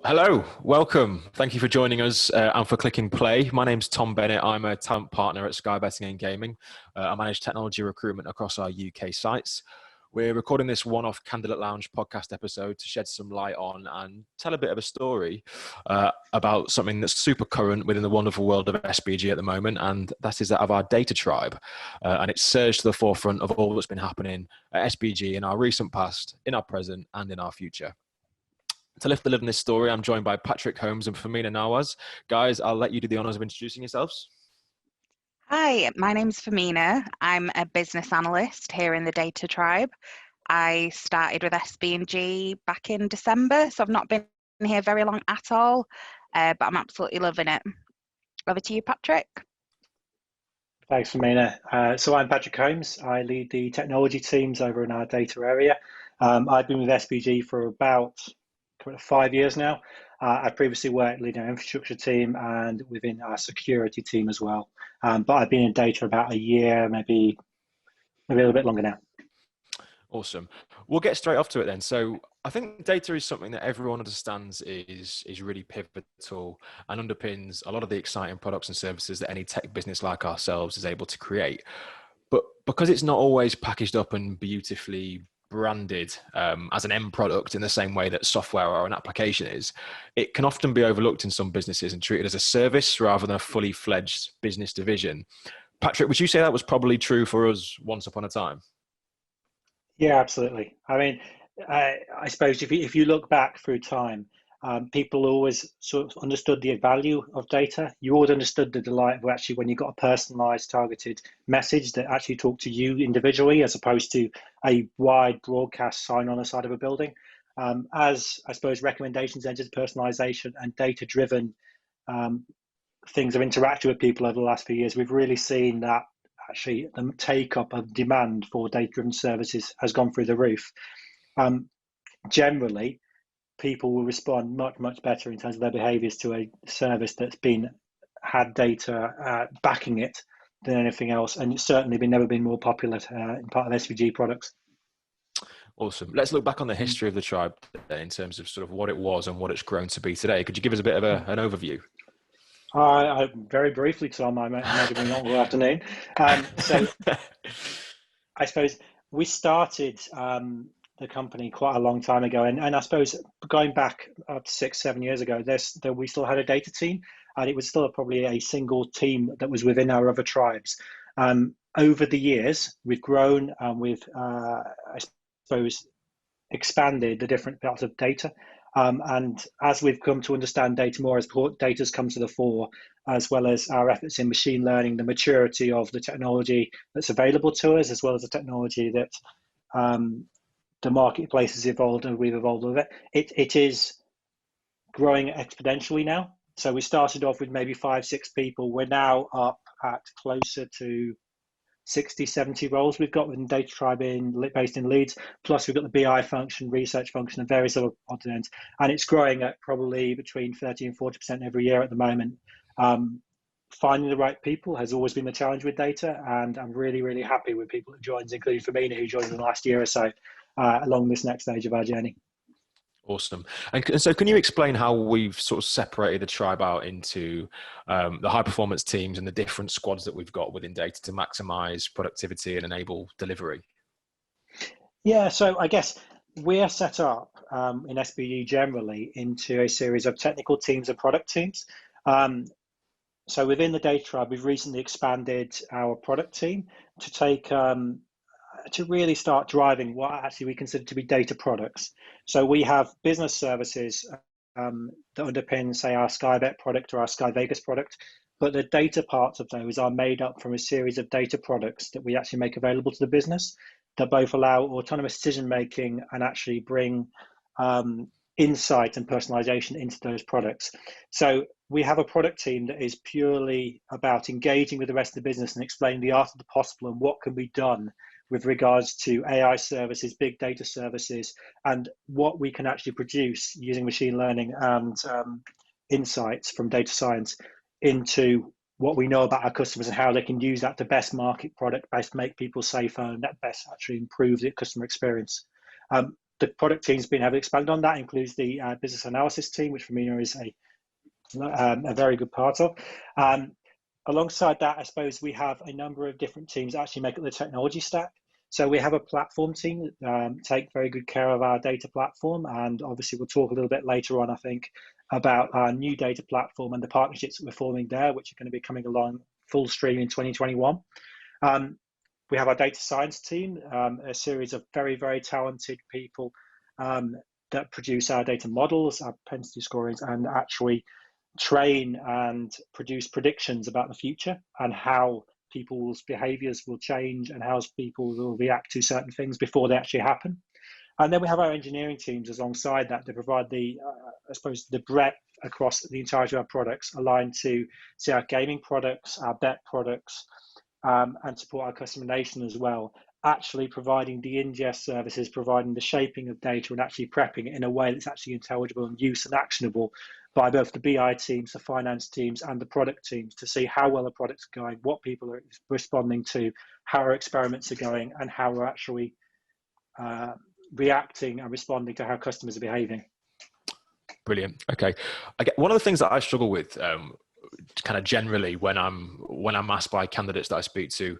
Hello, welcome. Thank you for joining us and for clicking play. My name's Tom Bennett. I'm a talent partner at Sky Betting and Gaming. I manage technology recruitment across our UK sites. We're recording this one-off Candidate Lounge podcast episode to shed some light on and tell a bit of a story about something that's super current within the wonderful world of SBG at the moment, and that is that of our data tribe. And it's surged to the forefront of all that's been happening at SBG in our recent past, in our present, and in our future. To lift the lid on this story, I'm joined by Patrick Holmes and Fehmina Nawaz. Guys, I'll let you do the honors of introducing yourselves. Hi, my name's Fehmina. I'm a business analyst here in the Data Tribe. I started with SB&G back in December, so I've not been here very long at all, but I'm absolutely loving it. Over to you, Patrick. Thanks, Fehmina. So I'm Patrick Holmes. I lead the technology teams over in our data area. I've been with SBG for about 5 years now. I previously worked leading our infrastructure team and within our security team as well. But I've been in data about a year, maybe a little bit longer now. Awesome. We'll get straight off to it then. So I think data is something that everyone understands is really pivotal and underpins a lot of the exciting products and services that any tech business like ourselves is able to create. But because it's not always packaged up and beautifully branded as an end product in the same way that software or an application is, it can often be overlooked in some businesses and treated as a service rather than a fully fledged business division. Patrick, would you say that was probably true for us once upon a time? Yeah, absolutely. I mean, I suppose if you look back through time, people always sort of understood the value of data. You always understood the delight of actually when you got a personalized, targeted message that actually talked to you individually, as opposed to a wide broadcast sign on the side of a building. As I suppose recommendations entered personalization and data-driven things have interacted with people over the last few years, we've really seen that actually the take-up of demand for data-driven services has gone through the roof. Generally, people will respond much better in terms of their behaviors to a service that's had data backing it than anything else, and it's certainly never been more popular in part of SVG products. Awesome. Let's look back on the history of the tribe in terms of sort of what it was and what it's grown to be today. Could you give us a bit of an overview? Very briefly, Tom. I imagine we're not all afternoon. So I suppose we started the company quite a long time ago, and I suppose going back up to 6-7 years ago, we still had a data team, and it was still probably a single team that was within our other tribes. Over the years, we've grown and we've, I suppose, expanded the different parts of data. And as we've come to understand data more, as data's come to the fore, as well as our efforts in machine learning, the maturity of the technology that's available to us, as well as the technology that the marketplace has evolved and we've evolved with it, it is growing exponentially now. So we started off with maybe 5-6 people. We're now up at closer to 60-70 roles we've got within Data Tribe based in Leeds. Plus we've got the BI function, research function, and various other odds and ends. And it's growing at probably between 30 and 40% every year at the moment. Finding the right people has always been the challenge with data, and I'm really happy with people that joins, including Fehmina, who joined in the last year or so, along this next stage of our journey. Awesome. And so can you explain how we've sort of separated the tribe out into the high performance teams and the different squads that we've got within data to maximize productivity and enable delivery? Yeah, so I guess we're set up in SBU generally into a series of technical teams and product teams. So within the Data Tribe, we've recently expanded our product team to take to really start driving what actually we consider to be data products. So we have business services that underpin, say, our Sky Bet product or our Sky Vegas product, but the data parts of those are made up from a series of data products that we actually make available to the business that both allow autonomous decision making and actually bring insight and personalization into those products. So we have a product team that is purely about engaging with the rest of the business and explaining the art of the possible and what can be done with regards to AI services, big data services, and what we can actually produce using machine learning and insights from data science into what we know about our customers and how they can use that to best market product, best make people safer, and that best actually improve the customer experience. the product team's been heavily expanded on. That includes the business analysis team, which Fehmina is a very good part of. Alongside that, I suppose we have a number of different teams that actually make up the technology stack. So we have a platform team that take very good care of our data platform, and obviously we'll talk a little bit later on, I think, about our new data platform and the partnerships that we're forming there, which are going to be coming along full stream in 2021. We have our data science team, a series of very, very talented people that produce our data models, our propensity scorings, and actually train and produce predictions about the future and how people's behaviors will change and how people will react to certain things before they actually happen. And then we have our engineering teams alongside that to provide the, I suppose, the breadth across the entirety of our products aligned to, say, our gaming products, our bet products, and support our customer nation as well, actually providing the ingest services, providing the shaping of data and actually prepping it in a way that's actually intelligible and use and actionable by both the BI teams, the finance teams, and the product teams to see how well the products are going, what people are responding to, how our experiments are going, and how we're actually reacting and responding to how customers are behaving. Brilliant. Okay. One of the things that I struggle with kind of generally when I'm asked by candidates that I speak to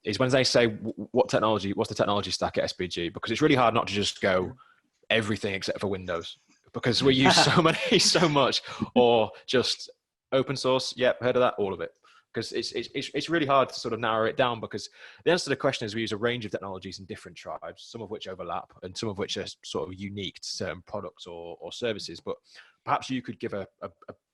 is when they say, what's the technology stack at SPG? Because it's really hard not to just go everything except for Windows, because we use so much, or just open source. Yep, heard of that, all of it. Because it's really hard to sort of narrow it down, because the answer to the question is we use a range of technologies in different tribes, some of which overlap and some of which are sort of unique to certain products or services. But perhaps you could give a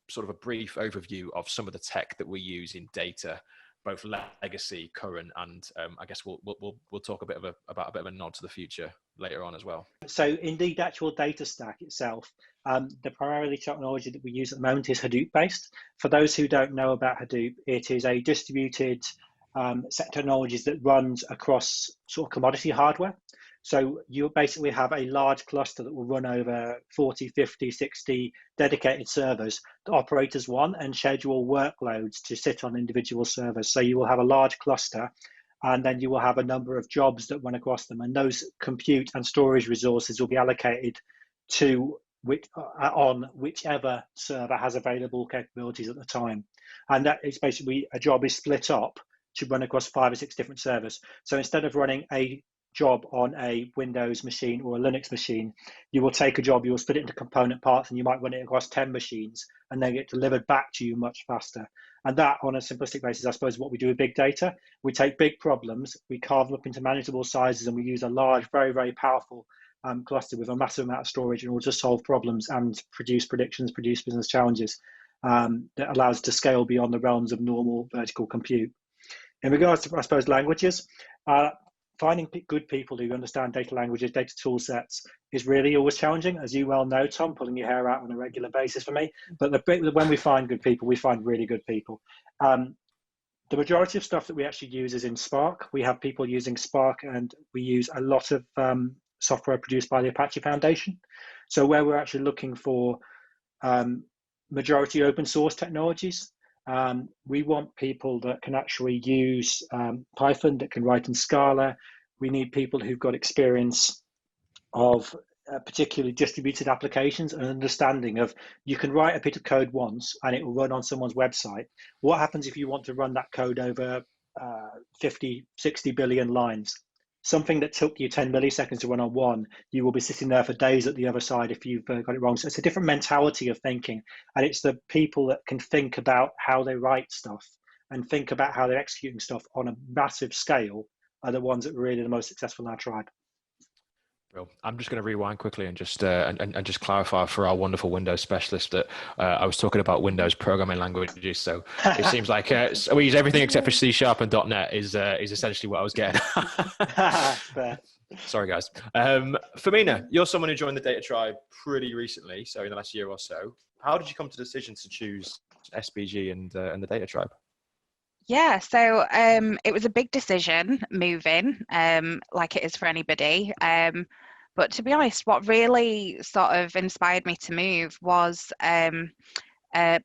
sort of a brief overview of some of the tech that we use in data, both legacy, current, and I guess we'll talk about a bit of a nod to the future later on as well. So in the actual data stack itself, the primarily technology that we use at the moment is Hadoop based. For those who don't know about Hadoop, it is a distributed set of technologies that runs across sort of commodity hardware. So you basically have a large cluster that will run over 40, 50, 60 dedicated servers that operate as one and schedule workloads to sit on individual servers. So you will have a large cluster, and then you will have a number of jobs that run across them. And those compute and storage resources will be allocated to on whichever server has available capabilities at the time. And that is basically, a job is split up to run across 5 or 6 different servers. So instead of running a job on a Windows machine or a Linux machine, you will take a job, you will split it into component parts, and you might run it across 10 machines and then get delivered back to you much faster. And that, on a simplistic basis, I suppose what we do with big data. We take big problems, we carve them up into manageable sizes, and we use a large, very, very powerful cluster with a massive amount of storage in order to solve problems and produce predictions, produce business challenges that allows us to scale beyond the realms of normal vertical compute. In regards to, I suppose, languages, finding good people who understand data languages, data tool sets is really always challenging. As you well know, Tom, pulling your hair out on a regular basis for me. But when we find good people, we find really good people. The majority of stuff that we actually use is in Spark. We have people using Spark, and we use a lot of software produced by the Apache Foundation. So where we're actually looking for majority open source technologies, we want people that can actually use Python, that can write in Scala. We need people who've got experience of particularly distributed applications and understanding of, you can write a bit of code once and it will run on someone's website. What happens if you want to run that code over 50, 60 billion lines? Something that took you 10 milliseconds to run on one, you will be sitting there for days at the other side if you've got it wrong. So it's a different mentality of thinking. And it's the people that can think about how they write stuff and think about how they're executing stuff on a massive scale are the ones that are really the most successful in our tribe. Well, I'm just going to rewind quickly and just just clarify for our wonderful Windows specialist that I was talking about Windows programming languages. So it seems like we use everything except for C# and .NET is essentially what I was getting. Sorry, guys. Fehmina, you're someone who joined the Data Tribe pretty recently, so in the last year or so. How did you come to the decision to choose SPG and the Data Tribe? Yeah, so it was a big decision moving, like it is for anybody. But to be honest, what really sort of inspired me to move was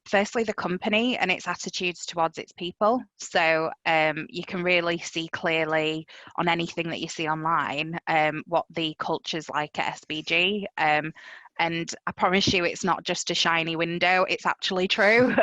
Firstly, the company and its attitudes towards its people. So you can really see clearly on anything that you see online what the culture's like at SBG. And I promise you, it's not just a shiny window, it's actually true.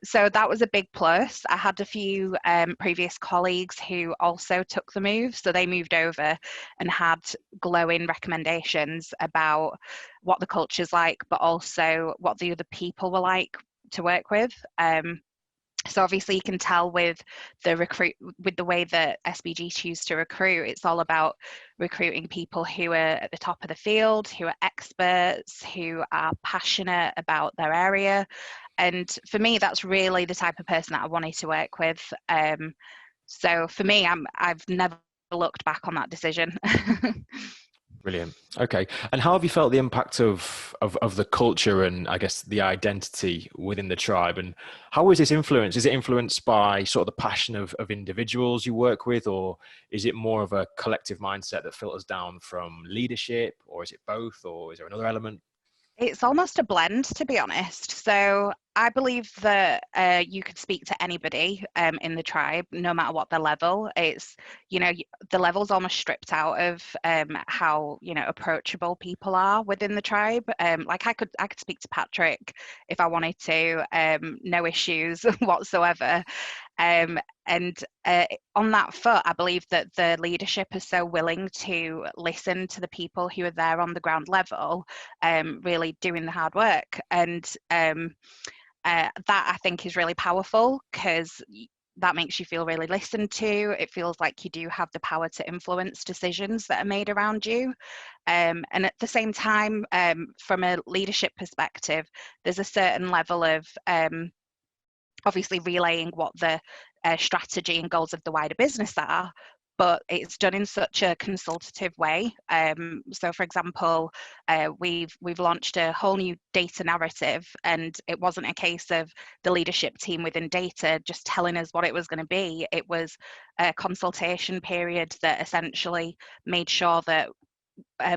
So that was a big plus. I had a few previous colleagues who also took the move. So they moved over and had glowing recommendations about what the culture's like, but also what the other people were like to work with. So obviously you can tell with the way that SBG choose to recruit, it's all about recruiting people who are at the top of the field, who are experts, who are passionate about their area. And for me, that's really the type of person that I wanted to work with. So for me, I've never looked back on that decision. Brilliant. Okay. And how have you felt the impact of the culture and I guess the identity within the tribe? And how is this influenced? Is it influenced by sort of the passion of individuals you work with, or is it more of a collective mindset that filters down from leadership, or is it both, or is there another element? It's almost a blend, to be honest. So I believe that you could speak to anybody in the tribe, no matter what their level. It's, the level's almost stripped out of how, approachable people are within the tribe. Like I could speak to Patrick if I wanted to, no issues whatsoever. And on that foot, I believe that the leadership is so willing to listen to the people who are there on the ground level, really doing the hard work. And that I think is really powerful, because that makes you feel really listened to. It feels like you do have the power to influence decisions that are made around you. And at the same time, from a leadership perspective, there's a certain level of obviously relaying what the strategy and goals of the wider business are, but it's done in such a consultative way. So for example, we've launched a whole new data narrative, and it wasn't a case of the leadership team within data just telling us what it was going to be. It was a consultation period that essentially made sure that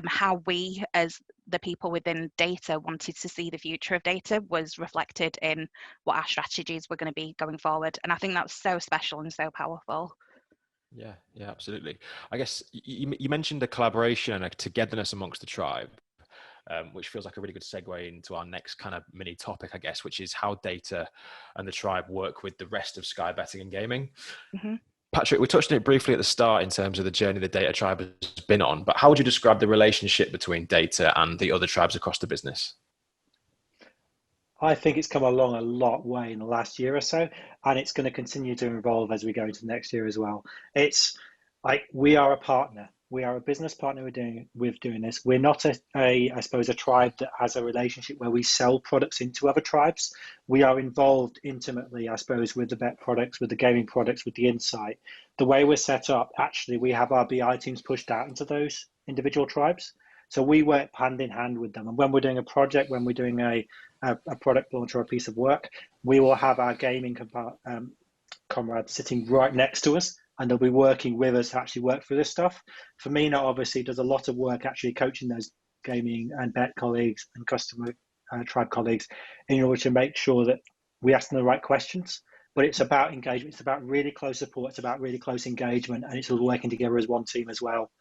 how we as the people within data wanted to see the future of data was reflected in what our strategies were going to be going forward. And I think that's so special and so powerful. Yeah, absolutely. I guess you mentioned the collaboration and a togetherness amongst the tribe, which feels like a really good segue into our next kind of mini topic, I guess, which is how data and the tribe work with the rest of Sky Betting and Gaming. Mm-hmm. Patrick, we touched on it briefly at the start in terms of the journey the data tribe has been on, but how would you describe the relationship between data and the other tribes across the business? I think it's come along a lot way in the last year or so, and it's going to continue to evolve as we go into next year as well. It's like we are a partner. We are a business partner with doing this. We're not I suppose, a tribe that has a relationship where we sell products into other tribes. We are involved intimately, I suppose, with the bet products, with the gaming products, with the insight. The way we're set up, actually, we have our BI teams pushed out into those individual tribes. So we work hand in hand with them. And when we're doing a project, when we're doing a product launch or a piece of work, we will have our gaming comrades sitting right next to us, and they'll be working with us to actually work through this stuff. Fehmina obviously does a lot of work actually coaching those gaming and bet colleagues and customer tribe colleagues in order to make sure that we ask them the right questions. But it's about engagement. It's about really close support. It's about really close engagement, and it's all working together as one team as well.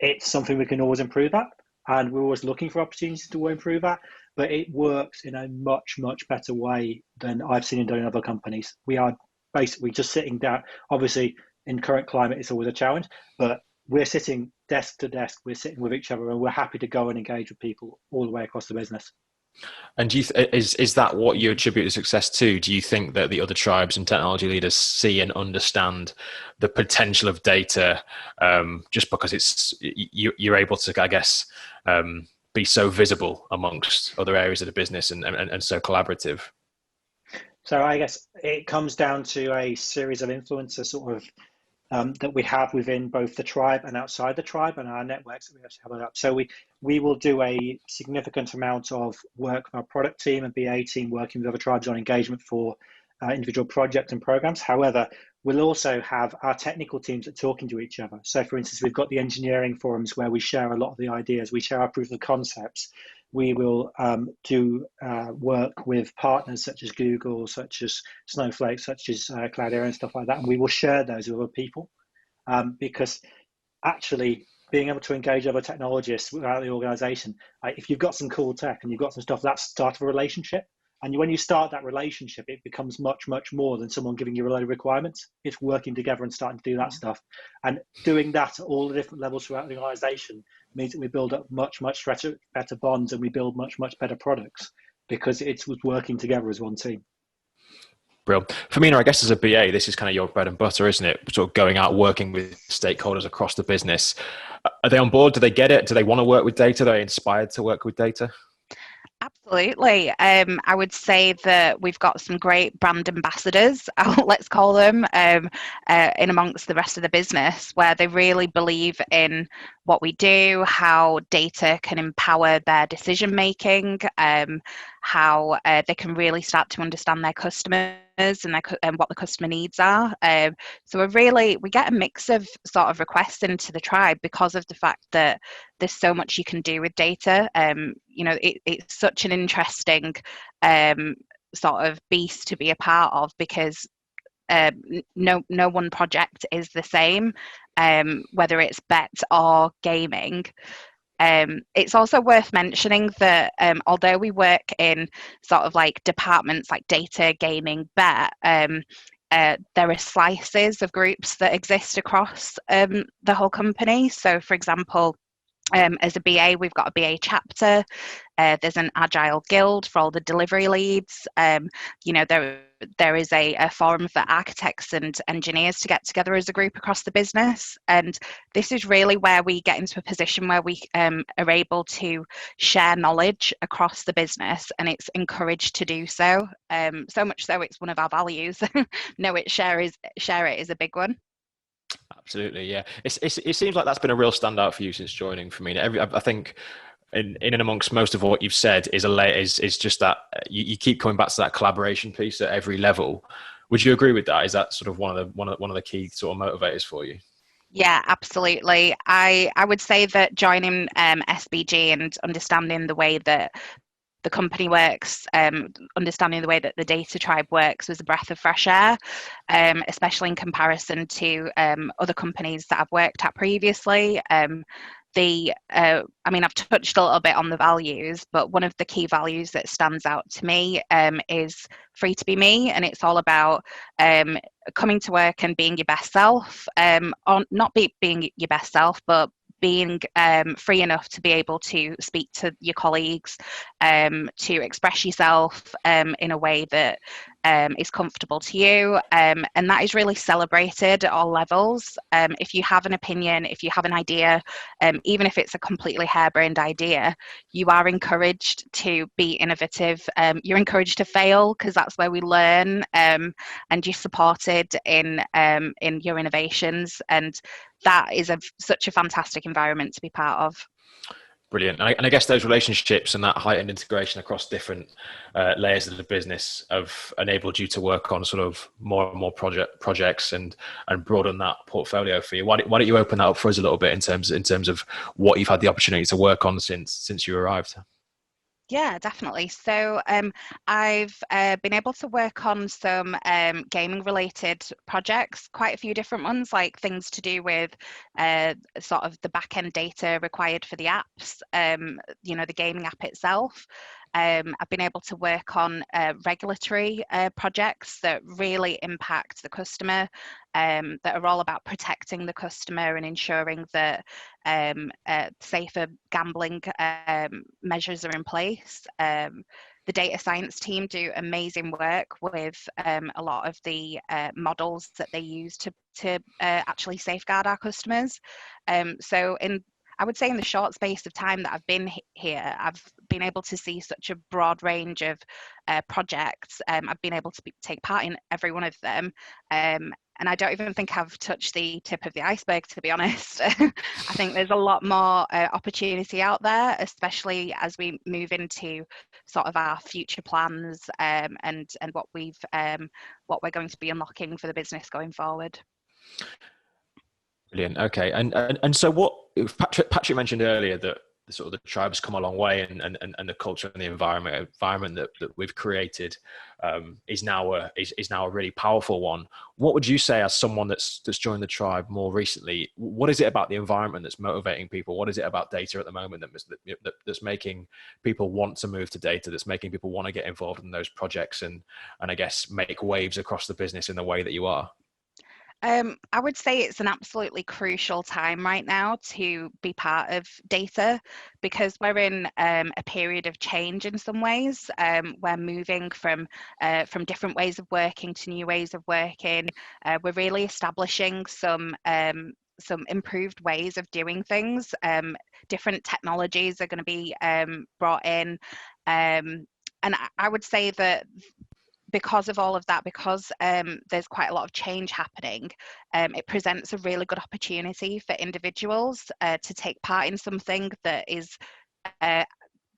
It's something we can always improve at, and we're always looking for opportunities to improve at, but it works in a much, much better way than I've seen it done in other companies. We are basically just sitting down. Obviously, in current climate, it's always a challenge, but we're sitting desk to desk, we're sitting with each other, and we're happy to go and engage with people all the way across the business. And is that what you attribute the success to? Do you think that the other tribes and technology leaders see and understand the potential of data just because you're able to, I guess, be so visible amongst other areas of the business and so collaborative? So I guess it comes down to a series of influencers sort of that we have within both the tribe and outside the tribe, and our networks that we actually have it up. So we will do a significant amount of work with our product team and BA team working with other tribes on engagement for individual projects and programs. However, we'll also have our technical teams that are talking to each other. So for instance, we've got the engineering forums where we share a lot of the ideas, we share our proof of concepts. we will do work with partners such as Google, such as Snowflake, such as Cloudera and stuff like that, and we will share those with other people, because actually being able to engage other technologists without the organization, if you've got some cool tech and you've got some stuff, that's the start of a relationship. And when you start that relationship, it becomes much, much more than someone giving you a load of requirements. It's working together and starting to do that stuff. And doing that at all the different levels throughout the organization means that we build up much, much better bonds, and we build much, much better products because it's working together as one team. Brilliant. Fehmina, I guess as a BA, this is kind of your bread and butter, isn't it? Sort of going out, working with stakeholders across the business. Are they on board? Do they get it? Do they want to work with data? Are they inspired to work with data? Absolutely. I would say that we've got some great brand ambassadors, let's call them, in amongst the rest of the business, where they really believe in what we do, how data can empower their decision making, how they can really start to understand their customers and what the customer needs are. So we get a mix of sort of requests into the tribe because of the fact that there's so much you can do with data. It's such an interesting sort of beast to be a part of, because no one project is the same, whether it's bet or gaming. It's also worth mentioning that although we work in sort of like departments like data, gaming, bet, there are slices of groups that exist across the whole company. So, for example, as a BA, we've got a BA chapter. There's an agile guild for all the delivery leads. There is a forum for architects and engineers to get together as a group across the business. And this is really where we get into a position where we are able to share knowledge across the business, and it's encouraged to do so. So much so it's one of our values. Know it, share it is a big one. Absolutely, yeah. It seems like that's been a real standout for you since joining. For me, I think in and amongst most of what you've said is just that you keep coming back to that collaboration piece at every level. Would you agree with that? Is that sort of one of the key sort of motivators for you? Yeah, absolutely. I would say that joining SBG and understanding the way that the company works, understanding the way that the data tribe works was a breath of fresh air, especially in comparison to other companies that I've worked at previously. I've touched a little bit on the values, but one of the key values that stands out to me is free to be me, and it's all about coming to work and being your best self, or not being your best self, but being free enough to be able to speak to your colleagues, to express yourself in a way that is comfortable to you, and that is really celebrated at all levels. If you have an opinion, if you have an idea, even if it's a completely harebrained idea, you are encouraged to be innovative. You're encouraged to fail, because that's where we learn, and you're supported in your innovations, and that is such a fantastic environment to be part of. Brilliant. And I guess those relationships and that heightened integration across different layers of the business have enabled you to work on sort of more and more projects and broaden that portfolio for you. Why don't you open that up for us a little bit in terms of what you've had the opportunity to work on since you arrived? Yeah, definitely. So I've been able to work on some gaming related projects, quite a few different ones, like things to do with sort of the back end data required for the apps, the gaming app itself. I've been able to work on regulatory projects that really impact the customer, that are all about protecting the customer and ensuring that safer gambling measures are in place. The data science team do amazing work with a lot of the models that they use to actually safeguard our customers. I would say in the short space of time that I've been here, I've been able to see such a broad range of projects. I've been able to take part in every one of them. And I don't even think I've touched the tip of the iceberg, to be honest. I think there's a lot more opportunity out there, especially as we move into sort of our future plans, and what we're going to be unlocking for the business going forward. Brilliant. Okay. And so what Patrick mentioned earlier, that the sort of the tribe's come a long way, and the culture and the environment that we've created is now a really powerful one. What would you say, as someone that's joined the tribe more recently, what is it about the environment that's motivating people? What is it about data at the moment that's making people want to move to data, that's making people want to get involved in those projects and I guess make waves across the business in the way that you are? I would say it's an absolutely crucial time right now to be part of data, because we're in a period of change in some ways. We're moving from different ways of working to new ways of working. We're really establishing some improved ways of doing things. Different technologies are going to be brought in. And I would say that because of all of that, because there's quite a lot of change happening, it presents a really good opportunity for individuals to take part in something that is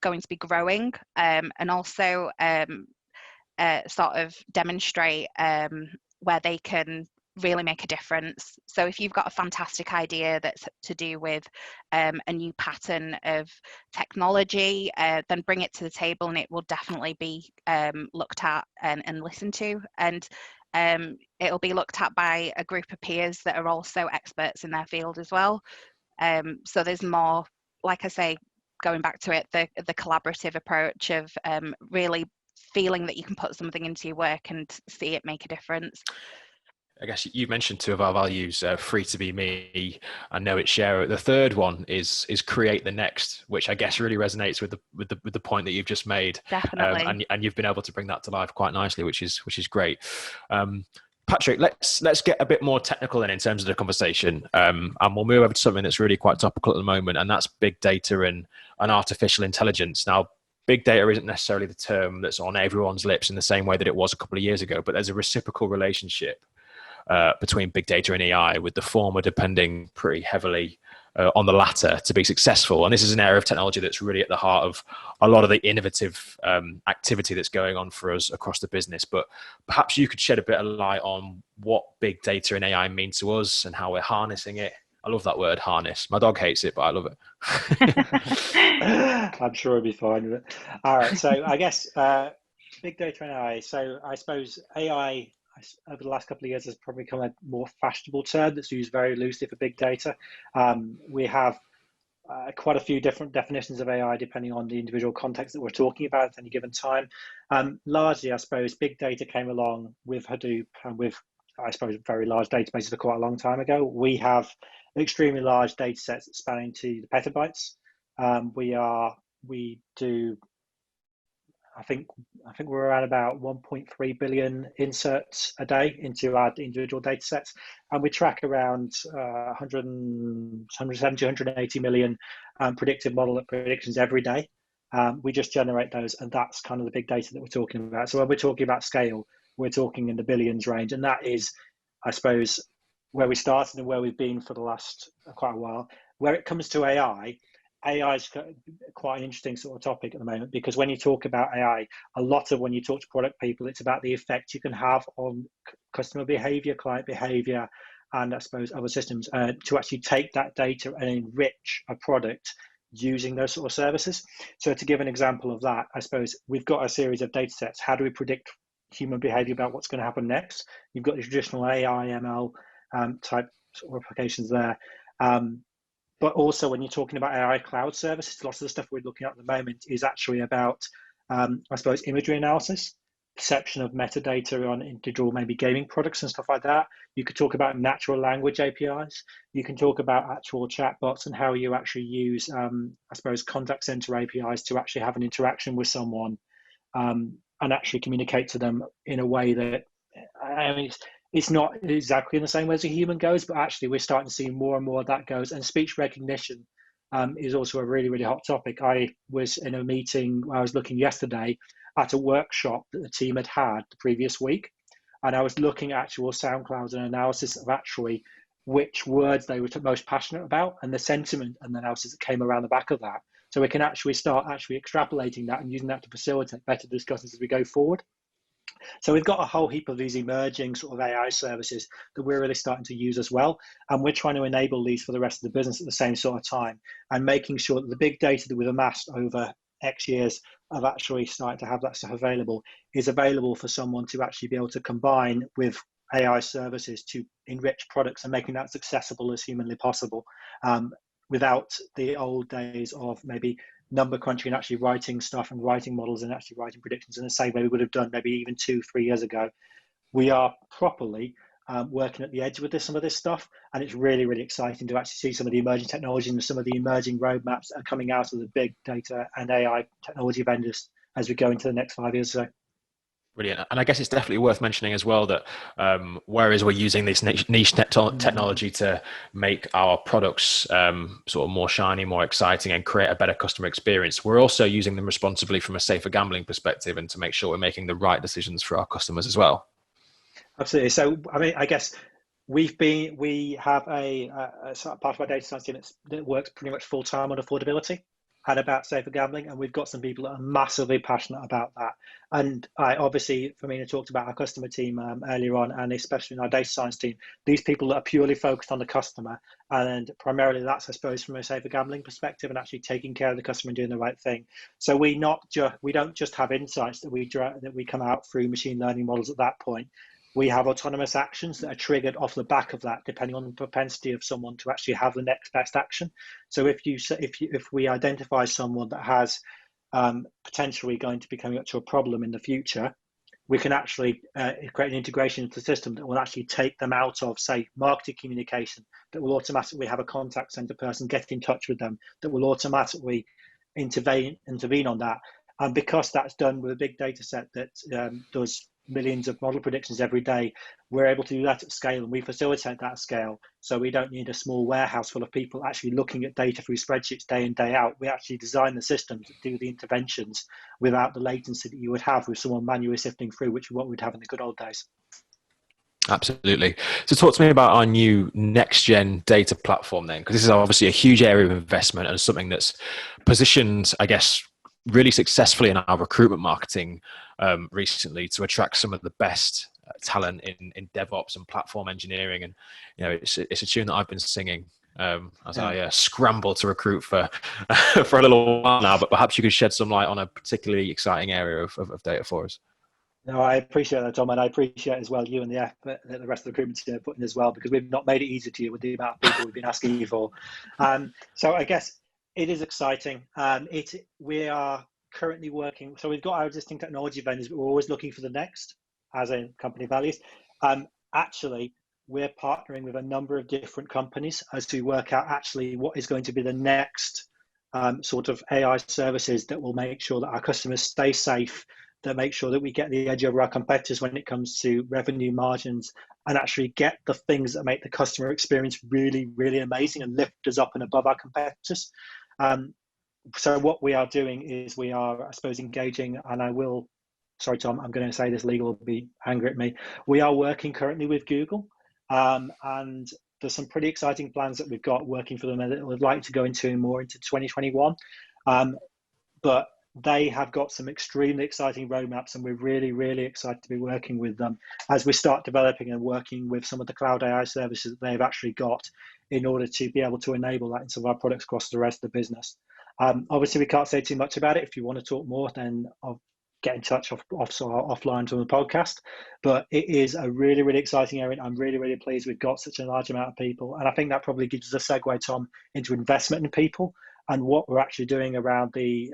going to be growing, and also sort of demonstrate where they can really make a difference. So if you've got a fantastic idea that's to do with a new pattern of technology, then bring it to the table, and it will definitely be looked at and listened to, and it'll be looked at by a group of peers that are also experts in their field as well. So there's more, like I say, going back to it, the collaborative approach of really feeling that you can put something into your work and see it make a difference. I guess you mentioned two of our values, free to be me and know it, share it. The third one is create the next, which I guess really resonates with the point that you've just made. Definitely. And you've been able to bring that to life quite nicely, which is great. Patrick, let's get a bit more technical in terms of the conversation, and we'll move over to something that's really quite topical at the moment, and that's big data and artificial intelligence. Now, big data isn't necessarily the term that's on everyone's lips in the same way that it was a couple of years ago, but there's a reciprocal relationship between big data and AI, with the former depending pretty heavily on the latter to be successful. And this is an area of technology that's really at the heart of a lot of the innovative activity that's going on for us across the business. But perhaps you could shed a bit of light on what big data and AI mean to us and how we're harnessing it. I love that word, harness. My dog hates it, but I love it. I'm sure it'll be fine with it. All right, so I guess big data and AI. So I suppose AI over the last couple of years has probably become a more fashionable term that's used very loosely for big data. We have quite a few different definitions of AI depending on the individual context that we're talking about at any given time. Largely, I suppose, big data came along with Hadoop and with, I suppose, very large databases for quite a long time ago. We have extremely large data sets spanning to the petabytes. We do, I think we're around about 1.3 billion inserts a day into our individual data sets, and we track around 170, 180 million predictive model predictions every day. We just generate those, and that's kind of the big data that we're talking about. So when we're talking about scale, we're talking in the billions range, and that is, I suppose, where we started and where we've been for the last quite a while. Where it comes to AI is quite an interesting sort of topic at the moment, because when you talk about AI, a lot of when you talk to product people, it's about the effect you can have on customer behavior, client behavior, and I suppose other systems to actually take that data and enrich a product using those sort of services. So to give an example of that, I suppose we've got a series of data sets. How do we predict human behavior about what's going to happen next? You've got the traditional AI, ML type sort of applications there. But also when you're talking about AI cloud services, lots of the stuff we're looking at the moment is actually about, I suppose, imagery analysis, perception of metadata on individual maybe gaming products and stuff like that. You could talk about natural language APIs. You can talk about actual chatbots and how you actually use, I suppose, contact center APIs to actually have an interaction with someone and actually communicate to them in a way that, I mean, it's not exactly in the same way as a human goes, but actually we're starting to see more and more of that goes. And speech recognition is also a really, really hot topic. I was in a meeting where I was looking yesterday at a workshop that the team had the previous week. And I was looking at actual SoundClouds and analysis of actually which words they were most passionate about and the sentiment and the analysis that came around the back of that. So we can actually start extrapolating that and using that to facilitate better discussions as we go forward. So we've got a whole heap of these emerging sort of AI services that we're really starting to use as well. And we're trying to enable these for the rest of the business at the same sort of time, and making sure that the big data that we've amassed over X years of actually starting to have that stuff available is available for someone to actually be able to combine with AI services to enrich products and making that as accessible as humanly possible, without the old days of maybe number crunching and actually writing stuff and writing models and actually writing predictions in the same way we would have done maybe even 2-3 years ago. We are properly working at the edge with some of this stuff, and it's really, really exciting to actually see some of the emerging technology and some of the emerging roadmaps that are coming out of the big data and AI technology vendors as we go into the next 5 years or so. Brilliant. And I guess it's definitely worth mentioning as well that whereas we're using this niche technology to make our products sort of more shiny, more exciting, and create a better customer experience, we're also using them responsibly from a safer gambling perspective and to make sure we're making the right decisions for our customers as well. Absolutely. So, I mean, I guess we have a part of our data science team that works pretty much full time on affordability and about safer gambling, and we've got some people that are massively passionate about that. And I obviously, Fehmina talked about our customer team earlier on, and especially in our data science team, these people that are purely focused on the customer, and primarily that's, I suppose, from a safer gambling perspective and actually taking care of the customer and doing the right thing. So we don't just have insights that we come out through machine learning models at that point. We have autonomous actions that are triggered off the back of that, depending on the propensity of someone to actually have the next best action. So if we identify someone that has potentially going to be coming up to a problem in the future, we can actually create an integration into the system that will actually take them out of, say, marketing communication, that will automatically have a contact center person get in touch with them, that will automatically intervene on that. And because that's done with a big data set that does millions of model predictions every day, we're able to do that at scale, and we facilitate that scale. So we don't need a small warehouse full of people actually looking at data through spreadsheets day in, day out. We actually design the systems that do the interventions without the latency that you would have with someone manually sifting through, which is what we'd have in the good old days. Absolutely. So talk to me about our new next-gen data platform then, because this is obviously a huge area of investment and something that's positioned, I guess, really successfully in our recruitment marketing recently to attract some of the best talent in DevOps and platform engineering. And it's a tune that I've been singing as I scramble to recruit for for a little while now. But perhaps you could shed some light on a particularly exciting area of data for us. No, I appreciate that, Tom, and I appreciate as well you and the effort that the rest of the recruitment team are putting as well, because we've not made it easy to you with the amount of people we've been asking you for. So I guess it is exciting. We are currently working. So we've got our existing technology vendors, but we're always looking for the next, as in company values. Actually, we're partnering with a number of different companies as to work out actually what is going to be the next sort of AI services that will make sure that our customers stay safe, that make sure that we get the edge over our competitors when it comes to revenue margins, and actually get the things that make the customer experience really, really amazing and lift us up and above our competitors. So what we are doing is we are, I suppose, engaging, and sorry, Tom, I'm going to say this, legal will be angry at me. We are working currently with Google, and there's some pretty exciting plans that we've got working for them that we'd like to go into more into 2021. But they have got some extremely exciting roadmaps, and we're really, really excited to be working with them as we start developing and working with some of the cloud AI services that they've actually got in order to be able to enable that in some of our products across the rest of the business. Obviously, we can't say too much about it. If you want to talk more, then I'll get in touch offline from the podcast. But it is a really, really exciting area. I'm really, really pleased we've got such a large amount of people. And I think that probably gives us a segue, Tom, into investment in people and what we're actually doing around the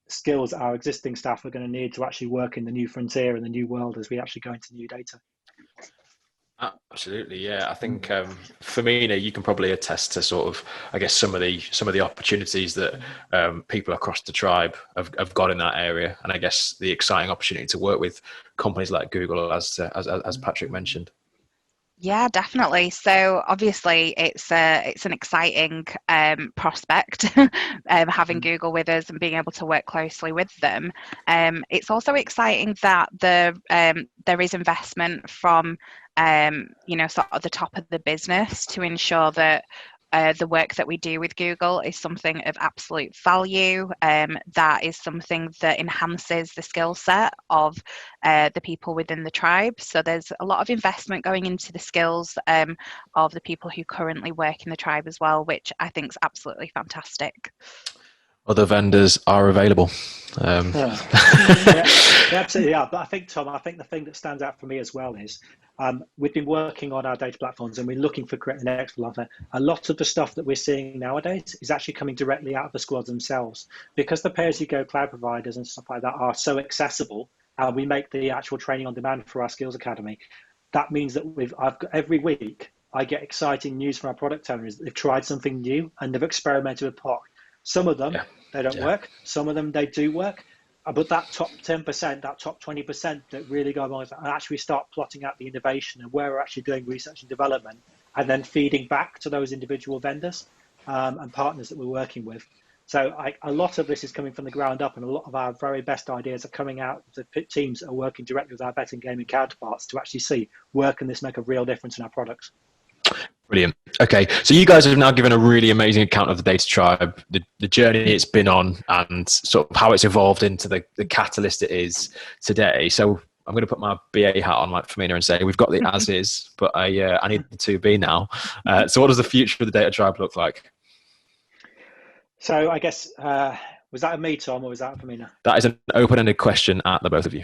skills our existing staff are going to need to actually work in the new frontier and the new world as we actually go into new data. Absolutely, yeah. I think Fehmina, you can probably attest to sort of, I guess, some of the opportunities that people across the tribe have got in that area, and I guess the exciting opportunity to work with companies like Google, as Patrick mentioned. Yeah, definitely. So obviously it's an exciting prospect having Google with us and being able to work closely with them. It's also exciting that there is investment from sort of the top of the business to ensure that the work that we do with Google is something of absolute value. That is something that enhances the skill set of the people within the tribe. So there's a lot of investment going into the skills of the people who currently work in the tribe as well, which I think is absolutely fantastic. Other vendors are available. Yeah, absolutely. Yeah, but I think, Tom, I think the thing that stands out for me as well is we've been working on our data platforms and we're looking for creating the next level. A lot of the stuff that we're seeing nowadays is actually coming directly out of the squads themselves, because the pay-as-you-go cloud providers and stuff like that are so accessible. We make the actual training on demand for our skills academy. That means that I've got every week I get exciting news from our product owners. They've tried something new and they've experimented with POC. Some of them they don't work. Some of them they do work. But that top 10%, that top 20% that really go on and actually start plotting out the innovation and where we're actually doing research and development, and then feeding back to those individual vendors and partners that we're working with. So a lot of this is coming from the ground up, and a lot of our very best ideas are coming out of the teams that are working directly with our betting gaming counterparts to actually see where can this make a real difference in our products. Brilliant. Okay, so you guys have now given a really amazing account of the Data Tribe, the journey it's been on, and sort of how it's evolved into the catalyst it is today. So I'm going to put my BA hat on, like Fehmina, and say we've got the as is, but I need the to be now. So what does the future of the Data Tribe look like? So I guess was that a me, Tom, or was that a Fehmina? That is an open-ended question at the both of you.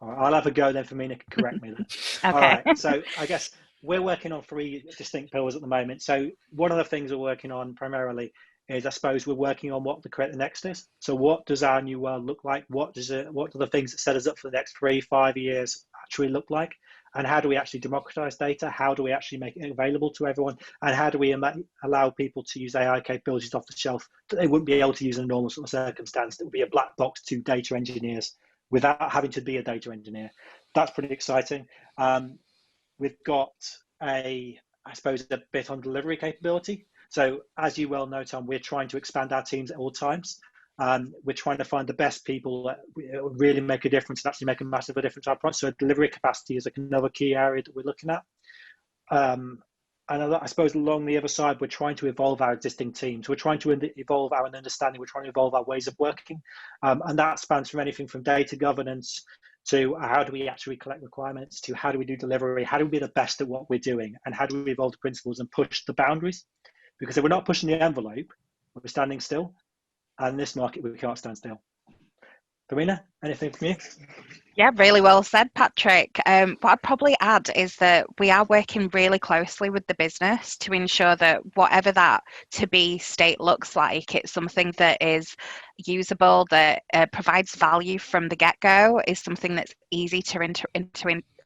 All right, I'll have a go then. Fehmina can correct me then. Okay. All right. So I guess we're working on 3 distinct pillars at the moment. So one of the things we're working on primarily is, I suppose, we're working on what the create the next is. So what does our new world look like? What do the things that set us up for the next 3-5 years actually look like? And how do we actually democratize data? How do we actually make it available to everyone? And how do we allow people to use AI capabilities off the shelf that they wouldn't be able to use in a normal sort of circumstance? That would be a black box to data engineers without having to be a data engineer. That's pretty exciting. We've got I suppose, a bit on delivery capability. So as you well know, Tom, we're trying to expand our teams at all times. We're trying to find the best people that really make a difference and actually make a massive difference to our product. So delivery capacity is another key area that we're looking at. And I suppose along the other side, we're trying to evolve our existing teams. We're trying to evolve our understanding. We're trying to evolve our ways of working. And that spans from anything from data governance to how do we actually collect requirements, to how do we do delivery, how do we be the best at what we're doing, and how do we evolve the principles and push the boundaries? Because if we're not pushing the envelope, we're standing still. And in this market, we can't stand still. Fehmina, anything from you? Yeah, really well said, Patrick. What I'd probably add is that we are working really closely with the business to ensure that whatever that to be state looks like, it's something that is usable, that provides value from the get-go, is something that's easy to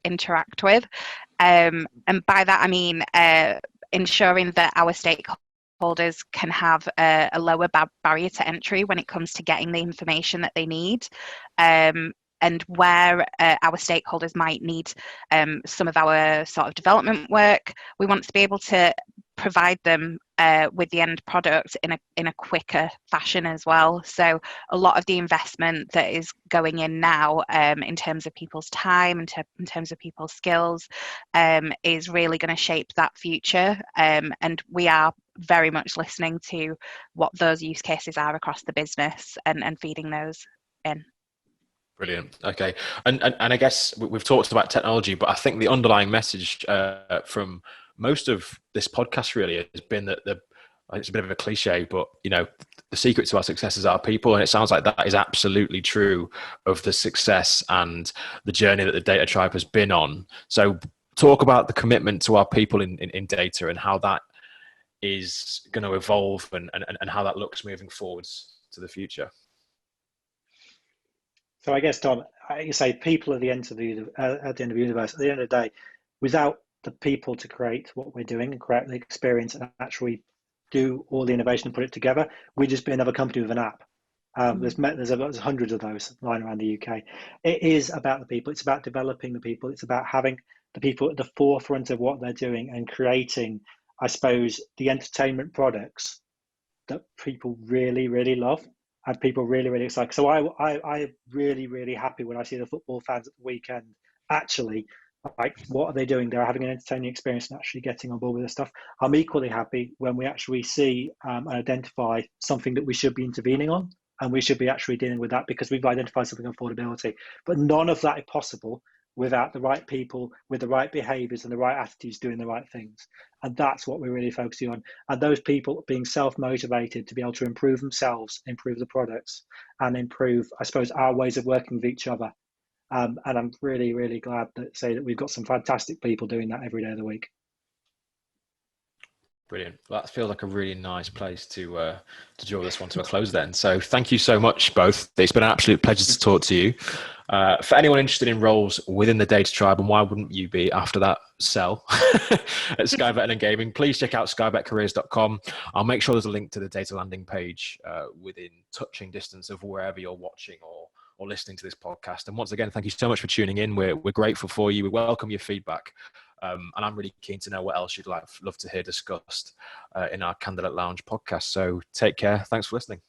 interact with. And by that, I mean ensuring that our stakeholders can have a lower barrier to entry when it comes to getting the information that they need. And where our stakeholders might need some of our sort of development work, we want to be able to provide them with the end product in a quicker fashion as well. So a lot of the investment that is going in now in terms of people's time, in terms of people's skills, is really going to shape that future. And we are very much listening to what those use cases are across the business and feeding those in. Brilliant. Okay. And I guess we've talked about technology, but I think the underlying message from most of this podcast really has been that it's a bit of a cliche, but the secret to our success is our people. And it sounds like that is absolutely true of the success and the journey that the Data Tribe has been on. So talk about the commitment to our people in data and how that is going to evolve and how that looks moving forwards to the future. So I guess, Tom, you say people at the end of the universe. At the end of the day, without the people to create what we're doing and create the experience and actually do all the innovation and put it together, we'd just be another company with an app. There's hundreds of those lying around the UK. It is about the people. It's about developing the people. It's about having the people at the forefront of what they're doing and creating, I suppose, the entertainment products that people really, really love. And people really, really excited. So I really, really happy when I see the football fans at the weekend actually like, what are they doing? They're having an entertaining experience and actually getting on board with this stuff. I'm equally happy when we actually see and identify something that we should be intervening on, and we should be actually dealing with that because we've identified something on affordability. But none of that is possible without the right people with the right behaviors and the right attitudes doing the right things. And that's what we're really focusing on. And those people being self-motivated to be able to improve themselves, improve the products, and improve, I suppose, our ways of working with each other. And I'm really, really glad to say that we've got some fantastic people doing that every day of the week. Brilliant. Well, that feels like a really nice place to draw this one to a close then. So thank you so much, both. It's been an absolute pleasure to talk to you. For anyone interested in roles within the Data Tribe, and why wouldn't you be after that sell at Sky Bet and Gaming, please check out skybetcareers.com. I'll make sure there's a link to the data landing page within touching distance of wherever you're watching or listening to this podcast. And once again, thank you so much for tuning in. We're grateful for you. We welcome your feedback. And I'm really keen to know what else you'd love to hear discussed in our Candidate Lounge podcast. So take care. Thanks for listening.